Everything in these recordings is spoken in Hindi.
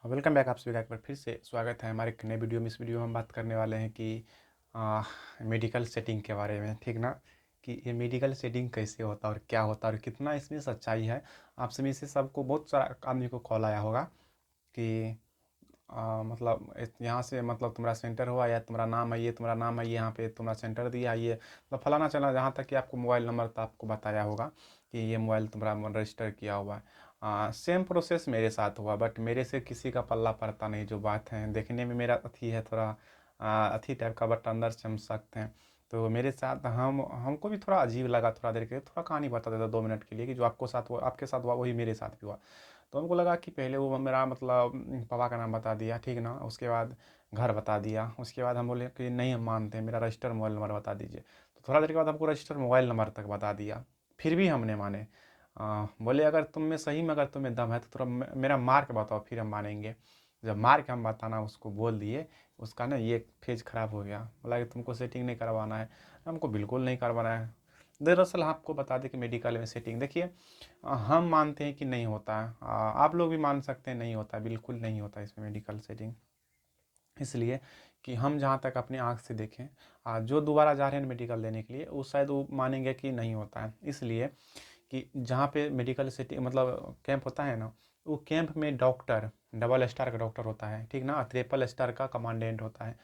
वेलकम बैक आप सभी का एक बार फिर से स्वागत है हमारे एक नए वीडियो में। इस वीडियो में हम बात करने वाले हैं कि मेडिकल सेटिंग के बारे में, ठीक ना। कि ये मेडिकल सेटिंग कैसे होता है और क्या होता है और कितना इसमें सच्चाई है। आप सभी से सबको बहुत सारा आदमी को कॉल आया होगा कि मतलब यहाँ से मतलब तुम्हारा सेंटर हुआ या तुम्हारा नाम है ये, तुम्हारा नाम है ये, यहाँ पे तुम्हारा सेंटर दिया ये, मतलब फलाना चला, जहाँ तक कि आपको मोबाइल नंबर तो आपको बताया होगा कि ये मोबाइल तुम्हारा रजिस्टर किया हुआ है। सेम प्रोसेस मेरे साथ हुआ, बट मेरे से किसी का पल्ला पड़ता नहीं। जो बात है देखने में मेरा अथी है थोड़ा अथी टाइप का, बट अंदर से हम सख्त हैं। तो मेरे साथ हमको भी थोड़ा अजीब लगा। थोड़ा देर के थोड़ा कहानी बता देता 2 मिनट के लिए कि जो आपको साथ हुआ, आपके साथ हुआ, वही मेरे साथ भी हुआ। तो हमको लगा कि पहले वो मेरा मतलब पापा का नाम बता दिया, ठीक ना। उसके बाद घर बता दिया। उसके बाद हम बोले कि नहीं हम मानते हैं, मेरा रजिस्टर मोबाइल नंबर बता दीजिए। तो थोड़ा देर के बाद हमको रजिस्टर मोबाइल नंबर तक बता दिया। फिर भी हमने माने। बोले अगर तुम में सही में अगर तुम्हें दम है तो थोड़ा मेरा मार्क बताओ, फिर हम मानेंगे। जब मार्क हम बताना उसको बोल दिए, उसका ना ये फेज खराब हो गया। बोला कि तुमको सेटिंग नहीं करवाना है। हमको बिल्कुल नहीं करवाना है। दरअसल आपको बता दें कि मेडिकल में सेटिंग देखिए, हम मानते हैं कि नहीं होता है। आप लोग भी मान सकते हैं नहीं होता है, बिल्कुल नहीं होता है इसमें मेडिकल सेटिंग। इसलिए कि हम जहाँ तक अपनी आँख से देखें, जो दोबारा जा रहे हैं मेडिकल देने के लिए, वो शायद वो मानेंगे कि नहीं होता है। इसलिए कि जहाँ पे मेडिकल सेटिंग मतलब कैंप होता है ना, वो कैंप में डॉक्टर डबल स्टार का डॉक्टर होता है, ठीक ना। ट्रिपल स्टार का कमांडेंट होता है।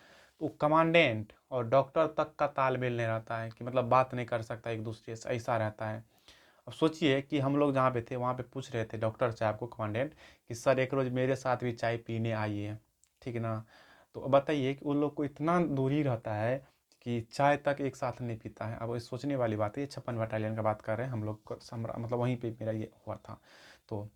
तो कमांडेंट और डॉक्टर तक का तालमेल नहीं रहता है, कि मतलब बात नहीं कर सकता एक दूसरे से, ऐसा रहता है। अब सोचिए कि हम लोग जहाँ पे थे वहाँ पे पूछ रहे थे डॉक्टर साहब को, कमांडेंट, कि सर एक रोज़ मेरे साथ भी चाय पीने आइए, ठीक ना। तो अब बताइए कि उन लोग को इतना दूरी रहता है कि चाय तक एक साथ नहीं पीता है। अब ये सोचने वाली बात है। ये 56 बटालियन का बात कर रहे हैं हम लोग मतलब वहीं पे मेरा ये हुआ था। तो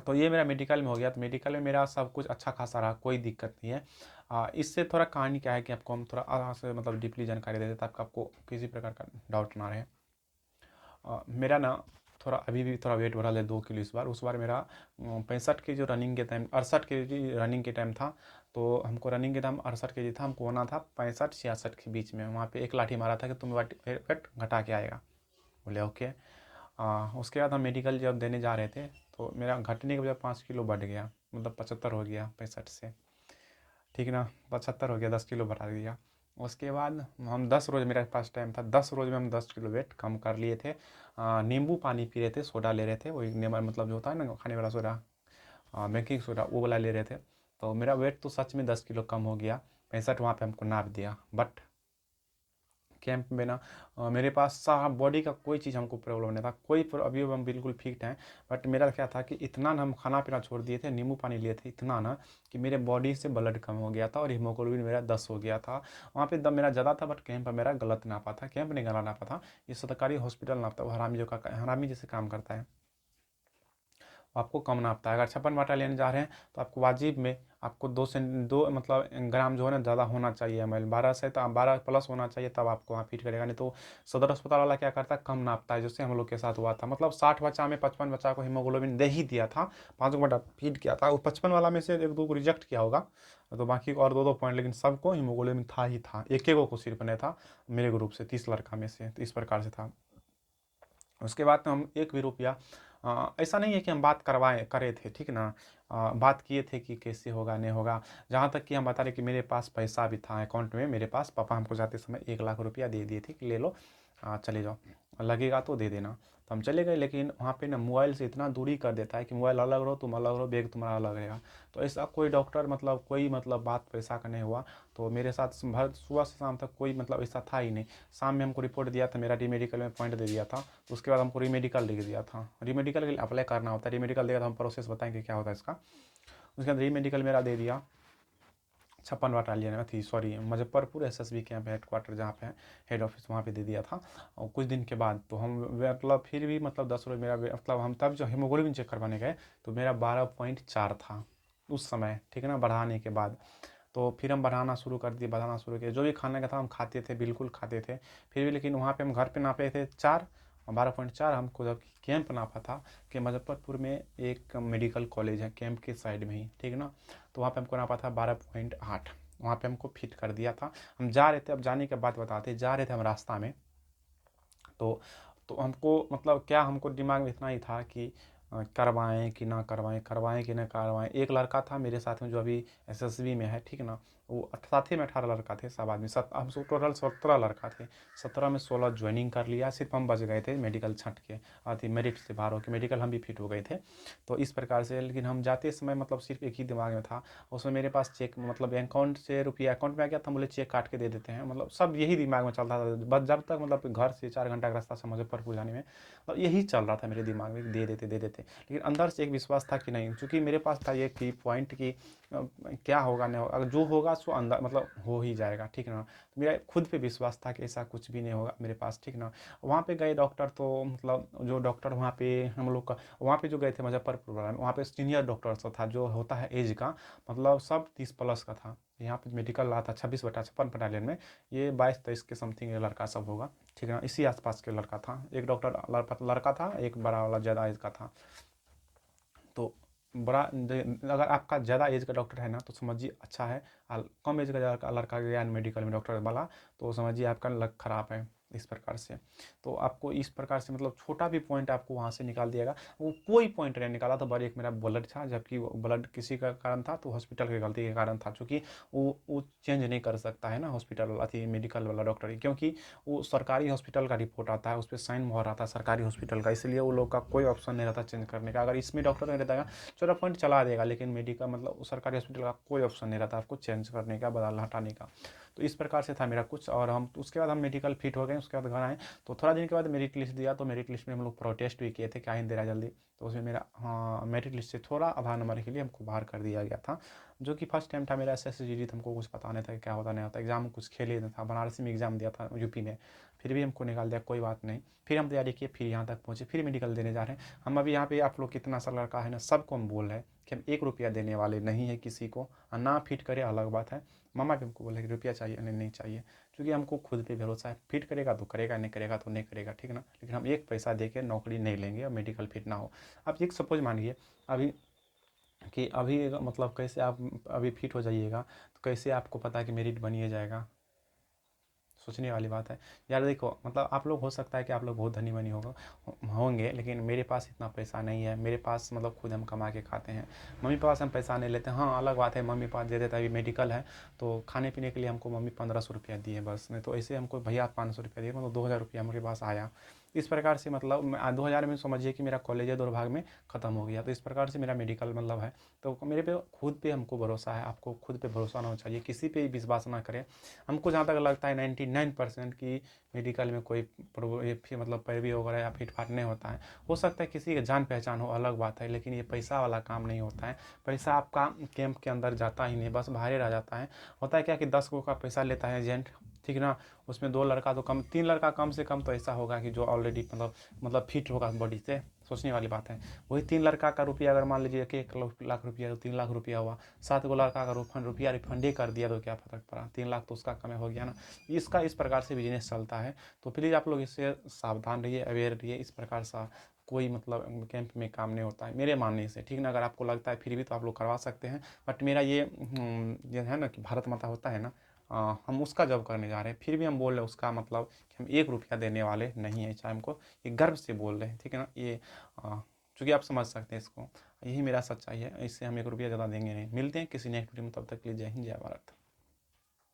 तो ये मेरा मेडिकल में हो गया। तो मेडिकल में मेरा सब कुछ अच्छा खासा रहा, कोई दिक्कत नहीं है। इससे थोड़ा कहानी क्या है कि आपको हम थोड़ा आराम से मतलब डीपली जानकारी दे देते ताकि आपको किसी प्रकार का डाउट ना रहे। मेरा ना थोड़ा अभी भी थोड़ा वेट बढ़ा है 2 किलो इस बार। उस बार मेरा 65 के जो रनिंग के टाइम 68 के जी रनिंग के टाइम था। तो हमको रनिंग के टाइम 68 के जी था, हमको होना था 65-66 के बीच में। वहाँ पे एक लाठी मारा था कि तुम वेट घटा के आएगा। बोले ओके। उसके बाद हम मेडिकल जब देने जा रहे थे तो मेरा घटने के बजाय 5 किलो बढ़ गया, मतलब 75 हो गया 65 से, ठीक ना। 75 हो गया, 10 किलो बढ़ा दिया। उसके बाद हम 10 रोज़ मेरे पास टाइम था, 10 रोज़ में हम 10 किलो वेट कम कर लिए थे। नींबू पानी पी रहे थे, सोडा ले रहे थे, वही नींबू मतलब जो होता है ना खाने वाला सोडा, बेकिंग सोडा, वो वाला ले रहे थे। तो मेरा वेट तो सच में 10 किलो कम हो गया। 65 वहाँ पे हमको नाप दिया। बट कैंप में ना मेरे पास सा बॉडी का कोई चीज़ हमको प्रॉब्लम नहीं था, अभी हम बिल्कुल फिट हैं। बट मेरा क्या था कि इतना ना हम खाना पीना छोड़ दिए थे, नींबू पानी लिए थे इतना ना कि मेरे बॉडी से ब्लड कम हो गया था और हीमोग्लोबिन मेरा 10 हो गया था। वहाँ पे दम मेरा ज़्यादा था, बट कैंप मेरा गलत नापा था। कैंप नहीं गलत नापा था, ये सरकारी हॉस्पिटल नापता है, वो हरामी जो का हरामी जैसे काम करता है। आपको कम नापता है। अगर 56 बटालियन जा रहे हैं तो आपको वाजिब में आपको 2 मतलब ग्राम जो है ना ज़्यादा होना चाहिए। एम एल 12 से तो 12 प्लस होना चाहिए, तब आपको वहाँ फिट करेगा। नहीं तो सदर अस्पताल वाला क्या करता है, कम नापता है, जैसे हम लोग के साथ हुआ था। मतलब 60 बच्चा में 55 बच्चा को हीमोग्लोबिन दे ही दिया था, 5 बटा फीड किया था। वो 55 वाला में से 1-2 को रिजेक्ट किया होगा, तो बाकी और 2-2 पॉइंट, लेकिन सबको हीमोग्लोबिन था ही था। एक एक को सिर्फ नहीं था मेरे ग्रुप से 30 लड़का में से, तो इस प्रकार से था। उसके बाद तो हम एक भी रुपया ऐसा नहीं है कि हम बात करवाए करे थे, ठीक ना। बात किए थे कि कैसे होगा नहीं होगा। जहाँ तक कि हम बता रहे कि मेरे पास पैसा भी था अकाउंट में। मेरे पास पापा हमको जाते समय 1 लाख रुपया दे दिए थे कि ले लो, चले जाओ, लगेगा तो दे देना। तो हम चले गए, लेकिन वहाँ पे ना मोबाइल से इतना दूरी कर देता है कि मोबाइल अलग रहो, तुम अलग रहो, बैग तुम्हारा अलग रहेगा। तो ऐसा कोई डॉक्टर मतलब कोई मतलब बात पैसा का नहीं हुआ। तो मेरे साथ भर सुबह से शाम तक कोई मतलब ऐसा था ही नहीं। शाम में हमको रिपोर्ट दिया था, मेरा डी मेडिकल में पॉइंट दे दिया था। तो उसके बाद हमको रीमेडिकल लिख दिया था। रीमेडिकल के लिए अप्लाई करना होता है, रीमेडिकल देगा तो हम प्रोसेस बताएंगे क्या होता है इसका। उसके बाद रीमेडिकल मेरा दे दिया 56 बटालियन में थी, sorry Muzaffarpur SSB camp headquarter जहाँ पे है, हेड ऑफिस, वहाँ पे दे दिया था। और कुछ दिन के बाद तो हम मतलब फिर भी मतलब 10 रोज मेरा मतलब हम तब जो हीमोग्लोबिन चेक करवाने गए तो मेरा 12.4 था उस समय, ठीक है ना, बढ़ाने के बाद। तो फिर हम बढ़ाना शुरू किए। जो भी खाने का था हम खाते थे, बिल्कुल खाते थे। फिर भी लेकिन वहाँ पे हम घर पे नापे थे 4 और 12.4 हमको जब कैंप नापा था कि मुजफ्फरपुर में एक मेडिकल कॉलेज है कैंप के साइड में ही, ठीक ना। तो वहाँ पे हमको नापा था 12.8। वहाँ पे हमको फिट कर दिया था। हम जा रहे थे, अब जाने के बाद बताते, जा रहे थे हम रास्ता में। तो हमको मतलब क्या, हमको दिमाग में इतना ही था कि करवाएँ कि ना करवाएँ, करवाएँ कि ना करवाएँ। एक लड़का था मेरे साथ में जो अभी एसएसबी में है, ठीक ना? वो साथ ही में 18 लड़का थे, सब आदमी हम सब टोटल 17 लड़का थे। 17 में 16 जॉइनिंग कर लिया, सिर्फ हम बच गए थे मेडिकल छँट के, अथी मेरिट से बाहर होके, मेडिकल हम भी फिट हो गए थे। तो इस प्रकार से, लेकिन हम जाते समय मतलब सिर्फ एक ही दिमाग में था, उसमें मेरे पास चेक मतलब अकाउंट से रुपया अकाउंट में आ गया था, बोले चेक काट के दे देते हैं, मतलब सब यही दिमाग में चलता था बस, जब तक मतलब घर से 4 घंटा का रास्ता था मुजफ्फरपुर जाने में, मतलब यही चल रहा था मेरे दिमाग में, दे देते दे देते। लेकिन अंदर से एक विश्वास था कि नहीं, चूँकि मेरे पास था ये की पॉइंट कि क्या होगा नहीं होगा, अगर जो होगा सो अंदर मतलब हो ही जाएगा, ठीक ना? तो मेरा खुद पे विश्वास था कि ऐसा कुछ भी नहीं होगा मेरे पास, ठीक ना? वहाँ पे गए डॉक्टर, तो मतलब जो डॉक्टर वहाँ पे हम लोग का, वहाँ पे जो गए थे मुजफ्फरपुर वाला में, वहाँ पे सीनियर डॉक्टर सब था, जो होता है एज का, मतलब सब 30 प्लस का था। यहाँ पे मेडिकल रहा था 26/56 बटालियन में, ये 22-23 के समथिंग ये लड़का सब होगा, ठीक है ना? इसी आसपास के लड़का था, एक डॉक्टर लड़का था, एक बड़ा वाला ज़्यादा एज का था। तो बड़ा अगर आपका ज़्यादा एज का डॉक्टर है ना, तो समझिए अच्छा है। कम एज का लड़का गया मेडिकल में डॉक्टर वाला, तो समझिए आपका लक खराब है, इस प्रकार से। तो आपको इस प्रकार से मतलब छोटा भी पॉइंट आपको वहाँ से निकाल दिएगा, वो कोई पॉइंट नहीं निकाला। तो बड़ी एक मेरा ब्लड था, जबकि वो ब्लड किसी का कारण था, तो हॉस्पिटल की गलती के कारण था, क्योंकि वो चेंज नहीं कर सकता है ना हॉस्पिटल अथी मेडिकल वाला डॉक्टर ही, क्योंकि वो सरकारी हॉस्पिटल का रिपोर्ट आता है, उस पर साइन मोहर आता है सरकारी हॉस्पिटल का, इसलिए वो लोग का कोई ऑप्शन नहीं रहता चेंज करने का। अगर इसमें डॉक्टर नहीं रहता, चलो पॉइंट चला देगा, लेकिन मेडिकल मतलब सरकारी हॉस्पिटल का कोई ऑप्शन नहीं रहता आपको चेंज करने का, बदलना हटाने का। तो इस प्रकार से था मेरा कुछ, और हम उसके बाद हम मेडिकल फिट हो गए, उसके बाद घर आए। तो थोड़ा दिन के बाद मेरिट लिस्ट दिया, तो मेरिट लिस्ट में हम लोग प्रोटेस्ट भी किए थे, क्या ही दे रहा जल्दी। तो उसमें मेरा, हाँ, मेरिट लिस्ट से थोड़ा आधा नंबर के लिए हमको बाहर कर दिया गया था, जो कि फर्स्ट टाइम था मेरा SSGD, तो हमको कुछ पता नहीं था कि क्या होता नहीं होता। एग्जाम कुछ खेले नहीं था, बनारस में एग्जाम दिया था यूपी में, फिर भी हमको निकाल दिया, कोई बात नहीं। फिर हम तैयारी किए, फिर यहाँ तक पहुँचे, फिर मेडिकल देने जा रहे हैं हम। अभी यहाँ पे आप लोग कितना सा लड़का है ना, सबको हम बोल रहे हैं कि हम 1 रुपया देने वाले नहीं है किसी को, और ना फिट करे अलग बात है। मामा भी हमको बोले कि रुपया चाहिए, नहीं नहीं चाहिए, क्योंकि हमको खुद पे भरोसा है, फिट करेगा तो करेगा, नहीं करेगा तो नहीं करेगा, ठीक ना? लेकिन हम एक पैसा दे के नौकरी नहीं लेंगे और मेडिकल फिट ना हो। आप एक सपोज मानिए अभी, कि अभी मतलब कैसे आप अभी फिट हो जाइएगा, तो कैसे आपको पता है कि मेरिट बनिए जाएगा? सोचने वाली बात है यार। देखो मतलब आप लोग, हो सकता है कि आप लोग बहुत धनी बनी होंगे, लेकिन मेरे पास इतना पैसा नहीं है। मेरे पास मतलब खुद हम कमा के खाते हैं, मम्मी पापा से हम पैसा नहीं लेते। हाँ, अलग बात है मम्मी पापा दे देता है, अभी मेडिकल है तो खाने पीने के लिए हमको मम्मी 1500 रुपया दिए बस, नहीं तो ऐसे हमको भैया 500 रुपया दिए, मतलब 2000 रुपया हमारे पास आया। इस प्रकार से मतलब 2000 में समझिए कि मेरा कॉलेज दौर भाग में ख़त्म हो गया। तो इस प्रकार से मेरा मेडिकल मतलब है। तो मेरे पे खुद पे हमको भरोसा है, आपको खुद पे भरोसा होना चाहिए, किसी पे विश्वास ना करें। हमको जहाँ तक लगता है 99% की मेडिकल में कोई मतलब पैरवी वगैरह या फिट फाट नहीं होता है। हो सकता है किसी का जान पहचान हो, अलग बात है, लेकिन ये पैसा वाला काम नहीं होता है। पैसा आपका कैंप के अंदर जाता ही नहीं, बस बाहर रह जाता है। होता है क्या कि 10 गो का पैसा लेता है एजेंट, ठीक ना? उसमें 2 लड़का तो कम, 3 लड़का कम से कम तो ऐसा होगा कि जो ऑलरेडी मतलब फिट होगा बॉडी से। सोचने वाली बात है। वही 3 लड़का का रुपया अगर मान लीजिए कि 1 लाख रुपया, तो 3 लाख रुपया हुआ। 7 गो लड़का का रुपया रिफंड ही कर दिया तो क्या फर्क पड़ा, 3 लाख तो उसका कम हो गया ना। इसका इस प्रकार से बिजनेस चलता है। तो प्लीज़ आप लोग इससे सावधान रहिए, अवेयर रहिए। इस प्रकार सा कोई मतलब कैंप में काम नहीं होता है मेरे मानने से, ठीक ना? अगर आपको लगता है फिर भी तो आप लोग करवा सकते हैं, बट मेरा ये है ना कि भारत माता होता है ना, हम उसका जॉब करने जा रहे हैं, फिर भी हम बोल रहे हैं उसका मतलब कि हम 1 रुपया देने वाले नहीं है, चाहे हमको ये गर्व से बोल रहे हैं, ठीक है ना? ये चूँकि आप समझ सकते हैं इसको, यही मेरा सच्चाई है। इससे हम 1 रुपया ज़्यादा देंगे नहीं। मिलते हैं किसी नेक्स्ट वीडियो में, तब तक के लिए जय हिंद, जय भारत।